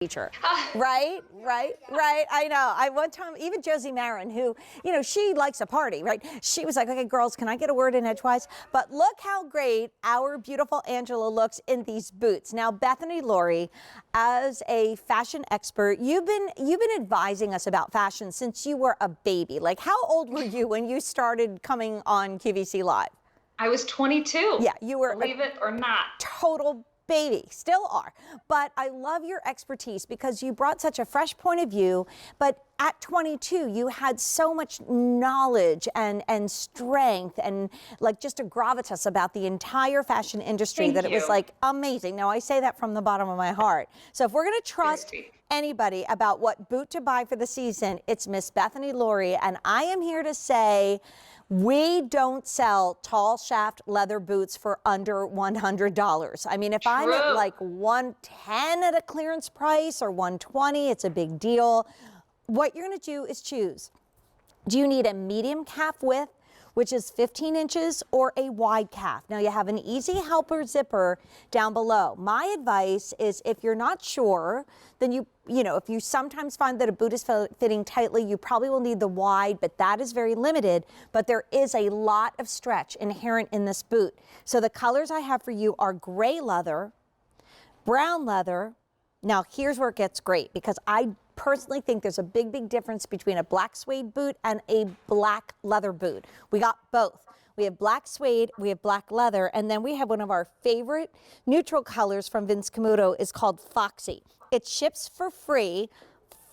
teacher. Right. I know. I one time, even Josie Marin, who, she likes a party, right? She was like, okay, girls, can I get a word in edgewise? But look how great our beautiful Angela looks in these boots. Now, Bethany Laurie, as a fashion expert, you've been advising us about fashion since you were a baby. Like, how old were you when you started coming on QVC Live? I was 22. Yeah, you were. Believe it or not. Total baby, still are. But I love your expertise because you brought such a fresh point of view. But at 22, you had so much knowledge and strength and like just a gravitas about the entire fashion industry. Thank that you. It was like amazing. Now I say that from the bottom of my heart. So if we're going to trust anybody about what boot to buy for the season, it's Miss Bethany Laurie. And I am here to say, we don't sell tall shaft leather boots for under $100. I mean, if I'm at like $110 at a clearance price or $120, it's a big deal. What you're going to do is choose. Do you need a medium calf width, which is 15 inches, or a wide calf? Now you have an easy helper zipper down below. My advice is if you're not sure, then if you sometimes find that a boot is fitting tightly, you probably will need the wide, but that is very limited. But there is a lot of stretch inherent in this boot. So the colors I have for you are gray leather, brown leather. Now here's where it gets great, because I personally think there's a big difference between a black suede boot and a black leather boot. We got both. We have black suede, we have black leather, and then we have one of our favorite neutral colors from Vince Camuto is called Foxy. It ships for free.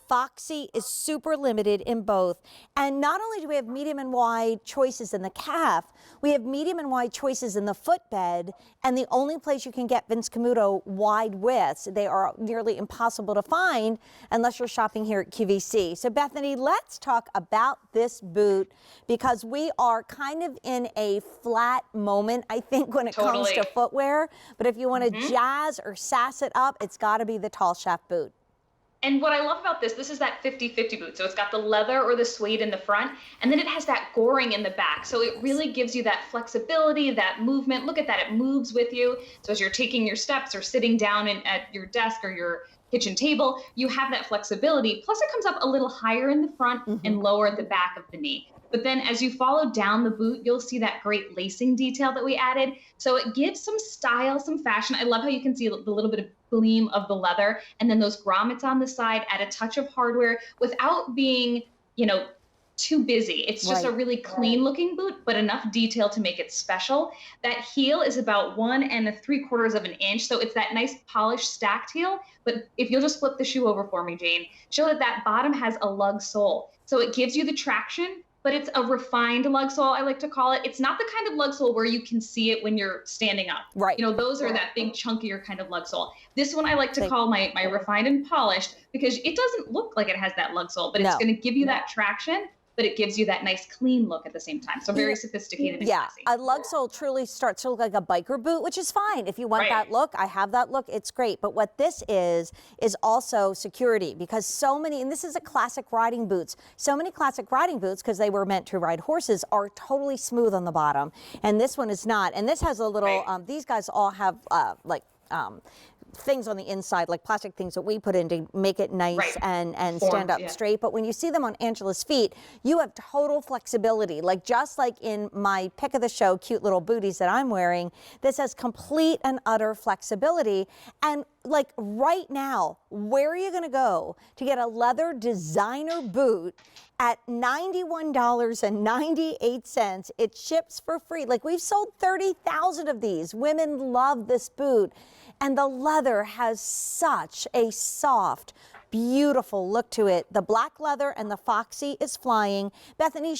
Foxy is super limited in both. And not only do we have medium and wide choices in the calf, we have medium and wide choices in the footbed. And the only place you can get Vince Camuto wide widths, they are nearly impossible to find unless you're shopping here at QVC. So Bethany, let's talk about this boot, because we are kind of in a flat moment, I think, when it comes to footwear. But if you want to jazz or sass it up, it's got to be the tall shaft boot. And what I love about this is that 50-50 boot. So it's got the leather or the suede in the front, and then it has that goring in the back. So it really gives you that flexibility, that movement. Look at that, it moves with you. So as you're taking your steps or sitting down at your desk or your kitchen table, you have that flexibility. Plus it comes up a little higher in the front and lower at the back of the knee. But then as you follow down the boot, you'll see that great lacing detail that we added. So it gives some style, some fashion. I love how you can see the little bit of gleam of the leather, and then those grommets on the side, add a touch of hardware without being, too busy. It's just a really clean looking boot, but enough detail to make it special. That heel is about 1 3/4 inch. So it's that nice polished stacked heel. But if you'll just flip the shoe over for me, Jane, show that bottom has a lug sole. So it gives you the traction, but it's a refined lug sole, I like to call it. It's not the kind of lug sole where you can see it when you're standing up. Right. Those are that big, chunkier kind of lug sole. This one I like to call my refined and polished, because it doesn't look like it has that lug sole, but it's going to give you that traction, but it gives you that nice clean look at the same time. So very sophisticated and classy. A lug sole truly starts to look like a biker boot, which is fine. If you want that look, I have that look, it's great. But what this is also security, because so many, and this is a classic riding boots, so many classic riding boots, because they were meant to ride horses, are totally smooth on the bottom. And this one is not. And this has a little, these guys all have things on the inside, like plastic things that we put in to make it nice and stand up straight. But when you see them on Angela's feet, you have total flexibility. Like just like in my pick of the show, cute little booties that I'm wearing, this has complete and utter flexibility. And like right now, where are you going to go to get a leather designer boot at $91.98? It ships for free. Like, we've sold 30,000 of these. Women love this boot. And the leather has such a soft, beautiful look to it. The black leather and the Foxy is flying. Bethany,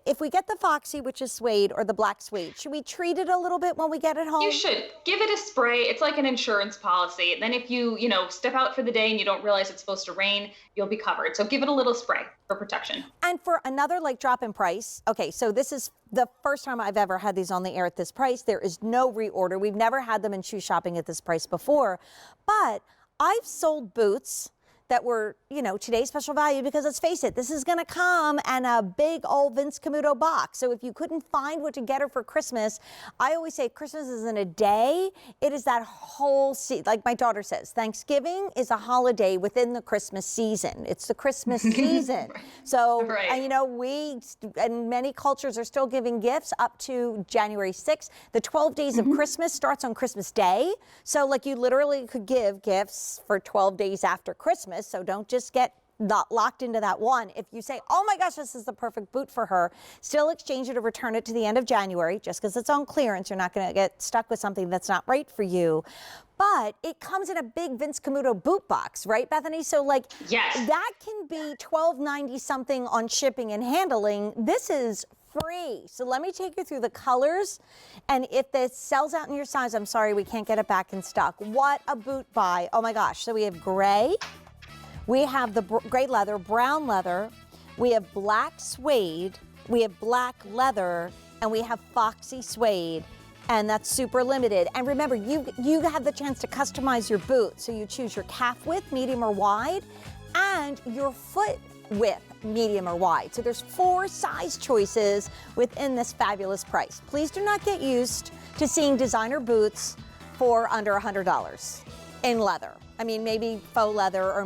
if we get the Foxy, which is suede, or the black suede, should we treat it a little bit when we get it home? You should. Give it a spray. It's like an insurance policy. Then if you, step out for the day and you don't realize it's supposed to rain, you'll be covered. So give it a little spray for protection. And for another drop in price, okay, so this is the first time I've ever had these on the air at this price. There is no reorder. We've never had them in shoe shopping at this price before. But I've sold boots that were, you know, today's special value, because let's face it, this is going to come in a big old Vince Camuto box. So if you couldn't find what to get her for Christmas, I always say Christmas isn't a day. It is that whole like my daughter says, Thanksgiving is a holiday within the Christmas season. It's the Christmas season. So, you know, we and many cultures are still giving gifts up to January 6th. The 12 days of Christmas starts on Christmas Day. So like you literally could give gifts for 12 days after Christmas. So don't just get locked into that one. If you say, oh my gosh, this is the perfect boot for her, still exchange it or return it to the end of January. Just because it's on clearance, you're not going to get stuck with something that's not right for you. But it comes in a big Vince Camuto boot box, right, Bethany? So like that can be $12.90 something on shipping and handling. This is free. So let me take you through the colors. And if this sells out in your size, I'm sorry, we can't get it back in stock. What a boot buy. Oh my gosh. So we have gray. We have the gray leather, brown leather. We have black suede. We have black leather. And we have foxy suede. And that's super limited. And remember, you have the chance to customize your boot. So you choose your calf width, medium or wide, and your foot width, medium or wide. So there's 4 size choices within this fabulous price. Please do not get used to seeing designer boots for under $100 in leather. I mean, maybe faux leather or